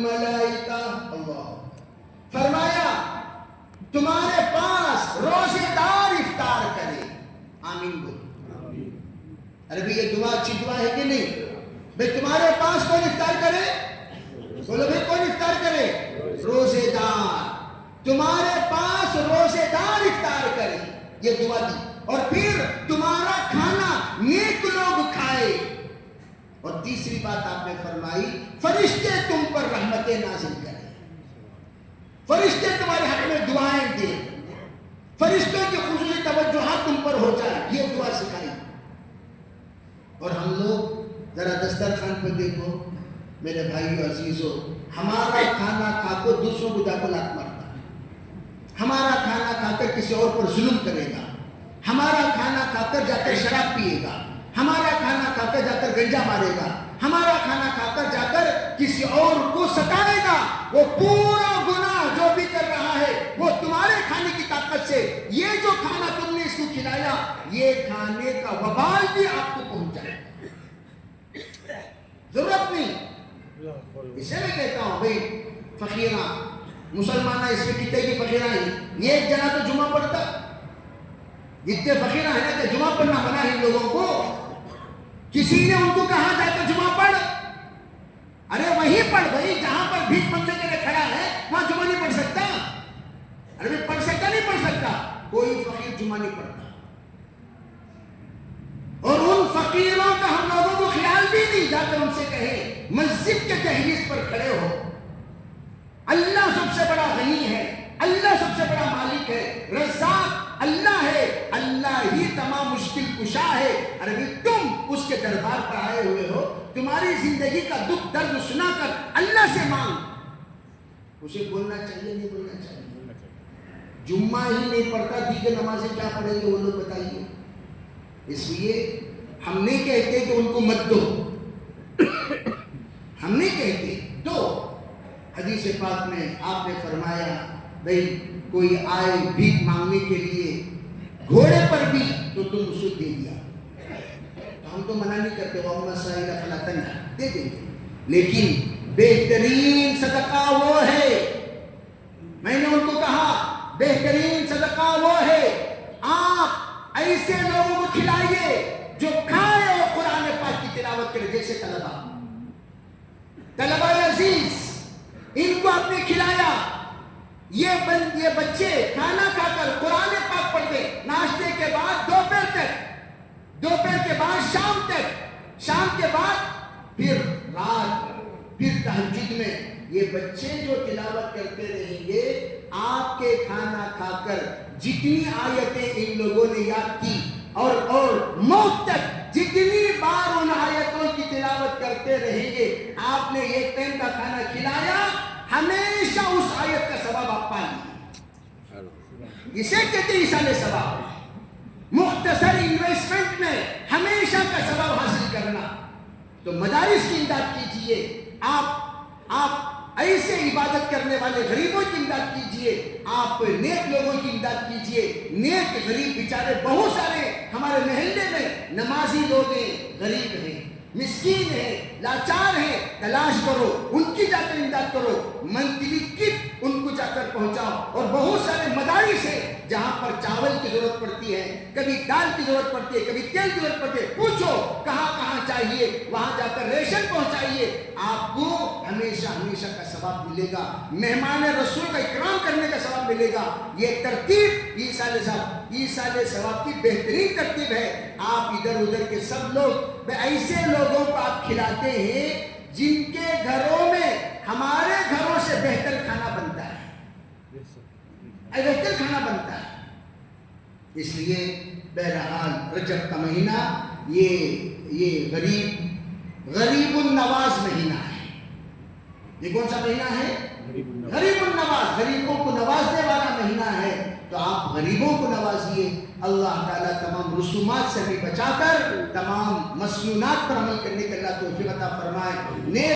والملائکہ. اللہ فرمایا تمہارے پاس روزے دار افطار کرے. آمین بول. عربی یہ دعا اچھی دعا ہے کہ نہیں؟ بھئی تمہارے پاس کون افطار کرے؟ بولو بھئی کون افطار کرے؟ روزے دار. تمہارے پاس روزے دار افطار کرے، یہ دعا دی. اور پھر تمہارا کھانا نیک لوگ کھائے. اور تیسری بات آپ نے فرمائی فرشتے تم پر رحمتیں نازل کریں، فرشتے تمہارے حق میں دعائیں دیں، فرشتوں کی خصوصی توجہات تم پر ہو جائے. یہ دعا سکھائی. اور ہم لوگ ذرا دسترخوان پہ دیکھو میرے بھائیو عزیزو، ہمارا کھانا کھا کر دوسروں کو جا کر لات مارتا ہے، ہمارا کھانا کھا کر کسی اور پر ظلم کرے گا، ہمارا کھانا کھا کر جا کر شراب پیے گا، ہمارا کھانا کھا کر جا کر گنجا مارے گا، ہمارا کھانا کھا کر جا کر کسی اور کو ستائے گا. وہ پورا گناہ جو بھی کر رہا ہے وہ تمہارے کھانے کی طاقت سے. یہ جو کھانا تم نے اس کو کھلایا، یہ کھانے کا وبال بھی آپ کو پہنچائے گا. ضرورت نہیں. اسے میں کہتا ہوں بھئی فقیرہ مسلمانہ اس میں کتنے کی فقیرہ ہیں؟ یہ ایک جنا تو جمعہ پڑھتا. جتنے فقیرہ ہیں نا کہ جمعہ پڑھنا منع ہے ان لوگوں کو. کسی نے ان کو کہا جا کر جمعہ پڑھ. ارے وہیں پڑھ بھائی جہاں پر بھیک مانگنے کے لیے کھڑا ہے، وہاں جمعہ نہیں پڑھ سکتا. ارے پڑھ سکتا نہیں پڑھ سکتا. کوئی فقیر جمعہ نہیں پڑھتا. اور ان فقیروں کا ہم لوگوں کو خیال بھی نہیں. جا کر ان سے کہیں مسجد کے دہلیز پر کھڑے ہو، اللہ سب سے بڑا غنی ہے، اللہ سب سے بڑا مالک ہے، رزاق اللہ ہے، اللہ ہی تمام مشکل کشا ہے. ارے تم اس کے دربار پر آئے ہوئے ہو، تمہاری زندگی کا دکھ درد سنا کر اللہ سے مانگ. اسے بولنا چاہیے نہیں بولنا چاہیے؟ جمعہ ہی نہیں پڑھتا، دیگر نمازیں کیا پڑھیں گے وہ لوگ بتائیے. اس لیے ہم نہیں کہتے کہ ان کو مت دو، ہم نہیں کہتے دو. حدیث پاک میں آپ نے فرمایا بھئی کوئی آئے بھیک مانگنے کے لیے گھوڑے پر بھی تو تم اسے دے دیا. تو ہم تو منع نہیں کرتے وَأَمَّا السَّائِلَ فَلَا تَنْهَرْ، دے دیں گے. لیکن بہترین صدقہ وہ ہے، میں نے ان کو کہا بہترین صدقہ وہ ہے آپ ایسے لوگوں کو کھلائیے جو کھائے اور قرآن پاک کی تلاوت کرے. جیسے طلبہ عزیز، ان کو آپ نے کھلایا. یہ بچے کھانا کھا کر قرآن پاک پڑھتے، ناشتے کے بعد دوپہر تک، دوپہر کے بعد شام تک، شام کے بعد پھر رات، پھر تہجد میں. یہ بچے جو تلاوت کرتے رہیں گے، آپ کے کھانا کھا کر جتنی آیتیں ان لوگوں نے یاد کی اور موت تک جتنی بار ان آیتوں کی تلاوت کرتے رہیں گے، آپ نے ایک ٹائم کا کھانا کھلایا، ہمیشہ اس آیت کا ثواب آپ پا لیجیے. اسے کہتے ہیں ایصال ثواب. مختصر انویسٹمنٹ میں ہمیشہ کا ثواب حاصل کرنا. تو مدارس کی امداد کیجئے. آپ ایسے عبادت کرنے والے غریبوں کی امداد کیجئے. آپ نیک لوگوں کی امداد کیجئے. نیک غریب بیچارے بہت سارے ہمارے محلے میں نمازی لوگ ہیں، غریب ہیں، مسکین ہیں، لاچار ہیں. تلاش کرو، ان کی جا کر امداد کرو. منتھلی کٹ ان کو جا کر پہنچاؤ. اور بہت سارے مدارس ہیں جہاں پر چاول کی ضرورت پڑتی ہے، کبھی دال کی ضرورت پڑتی ہے، کبھی تیل کی ضرورت پڑتی ہے. پوچھو کہاں کہاں چاہیے، وہاں جا کر ریشن پہنچائیے. آپ کو ہمیشہ ہمیشہ کا ثواب ملے گا. مہمان رسول کا اکرام کرنے کا ثواب ملے گا. یہ ترتیب ایصال ثواب کی بہترین ترتیب ہے. آپ ادھر ادھر کے سب لوگ ایسے لوگوں کو آپ کھلاتے ہیں جن کے گھروں میں ہمارے گھروں سے بہتر کھانا بنتا ہے، بہتر کھانا بنتا ہے. اس لیے بہرحال رجب کا مہینہ یہ غریب النواز مہینہ ہے. یہ کون سا مہینہ ہے؟ غریب النواز، غریبوں کو نوازنے والا مہینہ ہے. تو آپ غریبوں کو نوازیے. اللہ تعالیٰ تمام رسومات سے بھی بچا کر تمام مسنونات پر عمل کرنے کا اللہ توفیق عطا فرمائے.